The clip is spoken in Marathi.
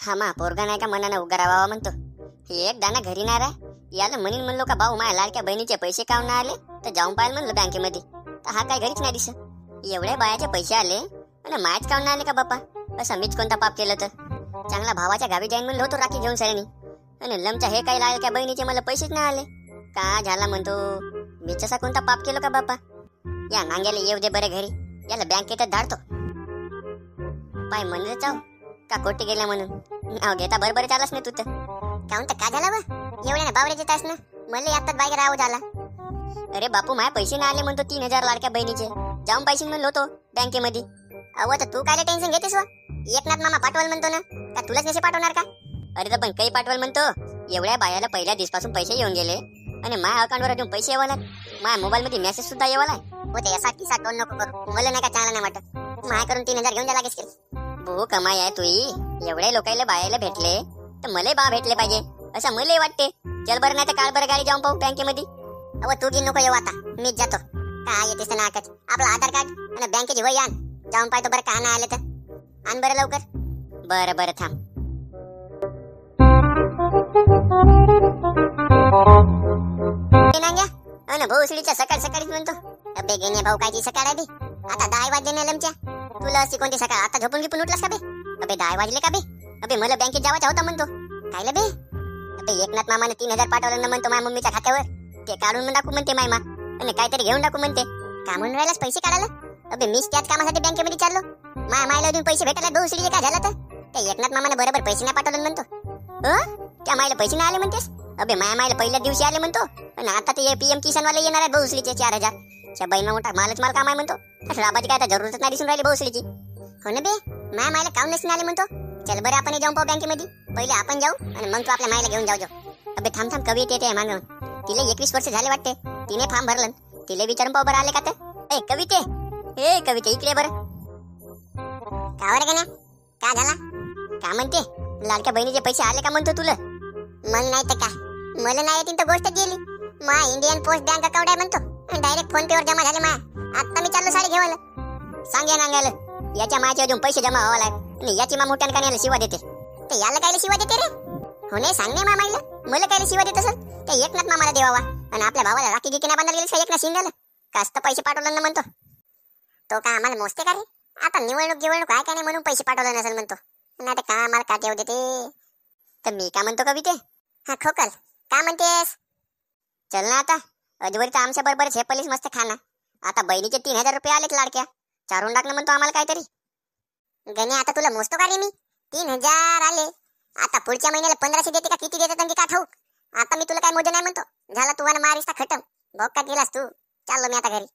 हा मा पोरगा नाही का मनानं उगा राहावा म्हणतो. एक दाना घरी नाही राह याला म्हणीन म्हणलो का भाऊ माझ्या लाडक्या बहिणीचे पैसे काऊन नाही आले तर जाऊन पाहिलं म्हणलो बँकेमध्ये तर हा काय घरीच नाही दिसत. एवढ्या बायाचे पैसे आले आणि मायच काऊन नाही आले का बाप्पा. असं मीच कोणता पाप केलं तर. चांगला भावाच्या गावी जाईन म्हणलो होतो राखी घेऊन सरांनी आणि लमच्या हे काही लाडक्या बहिणीचे मला पैसेच नाही आले. का झाला म्हणतो मीच असा कोणता पाप केलो का बाप्पा. या नांग्याला येऊ दे बरे घरी याला बँकेतच धाडतो. पाय म्हणत जाऊ का कोटी गेला म्हणून नाव घेता बरोबर चालस नाही तू तर. काऊन तर का झाला बा एवढ्या बावऱ्याचे तास ना मला यातात बाईक राहू झाला. अरे बापू माझे पैसे नाही आले म्हणतो 3000 लाडक्या बहिणीचे जाऊन पैसे म्हणलो होतो बँकेमध्ये. अव तर तू काय टेन्शन घेतेस वा. एकनाथ मामा पाठवाल म्हणतो ना का तुलाच नसे पाठवणार का. अरे तर पण काही पाठवाल म्हणतो. एवढ्या बायाला पहिल्या दिवसापासून पैसे येऊन गेले आणि माझ्या अकाउंटवर अजून पैसे येवाला. माझ्या मोबाईल मध्ये मेसेज सुद्धा येवाला होते. यासाठी टोन नको करू मला नाही का चांगला नाही वाटत. माझ्या करून 3000 घेऊन द्या लागेल. भो कमाई आहे तुई. एवढ्या लोकांना बायाला भेटले तर मले बा भेटले पाहिजे असं मला वाटते. चल बरं नाही तर काल बरं गाडी जाऊन पाहू बँकेमध्ये. अव तू की नको येऊ आता मीच जातो. काय येतेस ना आकाच आपलं आधार कार्ड आणि बँकेची वही आण जाऊन पाहतो बरं का नाही आले तर. आण बरं लवकर. बरं बरं थांब. भोसडीच्या सकाळ सकाळीच म्हणतो अबे गेणे भाऊ कायची सकाळ आहे बे. आता 10 वाजले ना लमच्या. तुला अशी कोणती सकाळ आता झोपून गिपून उठलास का बे. अबे 10 वाजले का बे. अबे मला बँकेत जावायचा होता म्हणतो. कायला बे. अबे एकनाथ मामाने 3000 पाठवलं ना म्हणतो माझ्या मम्मीच्या खात्यावर. ते काढून टाकू म्हणते मायमा आणि काहीतरी घेऊन टाकू म्हणते. का म्हणून राहिलास पैसे काढायला. अबे मीच त्याच कामासाठी बँकेमध्ये चाललो. मायला अजून पैसे भेटायला भोसडीचे काय झालं तर. ते एकनाथ मामाने बरोबर पैसे नाही पाठवलं म्हणतो. त्या मायला पैसे नाही आले म्हणतेस. अबे मायला पहिल्या दिवशी आले म्हणतो आणि आता ते पीएम किसान वाले येणार आहेत भोसडीचे 4000. त्या बहिणा मोठा मालच माल काम आहे म्हणतो. राबाची काय जरूरच नाही दिसून राहिली भोसडीची. हो ना बे मायला काऊन नसून आले म्हणतो. चल बरं आपण जाऊन पाहू बँकेमध्ये. पहिले आपण जाऊ आणि मग तू आपल्या मायला घेऊन जाऊ. अबे थांब थांब कवी येते मागून. तिला 21 वर्ष झाले वाटते. तिने फॉर्म भरलं. तिला विचारून पाहू बरं आले का तर. ए कविते इकडे बरं. का बरं का काय झाला का म्हणते. लाडक्या बहिणीचे पैसे आले का म्हणतो तुला. मला नाही तर काय मला नाही येतील तर गोष्ट गेली. मा इंडियन पोस्ट बँक अकाउंट आहे म्हणतो डायरेक्ट फोन पे वर जमा झाले. मा आता मी चाललो साडी घेवायला. सांग या नांगायला याच्या मायाचे अजून पैसे जमा व्हावा लागले आणि याची मा मोठ्यान कान्याला शिवा देते. ते याला कायला शिवा देते रे. हो नाही सांग नाही मामाईला मला कायला शिवा देत असेल. ते एकनाथ मामाला देवावा आणि आपल्या भावाला राखी गिकी नाही बांधायला गेली एकनाथ शिंदेला. कास्त पैसे पाठवलं ना म्हणतो. तो का आम्हाला मोजते का रे. आता निवडणूक आहे का नाही म्हणून पैसे पाठवलं नसेल म्हणतो. नाही तर का आम्हाला का ठेव देते. तर मी का म्हणतो कविते. हा खोकल का म्हणतेस. चल ना आता अजून तर आमच्या बरोबरच हे पलीस मस्त खाना. आता बहिणीचे 3000 रुपये आलेत लाडक्या चारून टाकणं म्हणतो आम्हाला काहीतरी. गणे आता तुला मोजतो का रे मी. 3000 आले. आता पुढच्या महिन्याला 1500 देते का किती देतात का ठाऊक. आता मी तुला काय मोजं नाही म्हणतो. झाला तू मला मारिस्ता खटम. भोकात गेलास तू. चाललो मी आता घरी.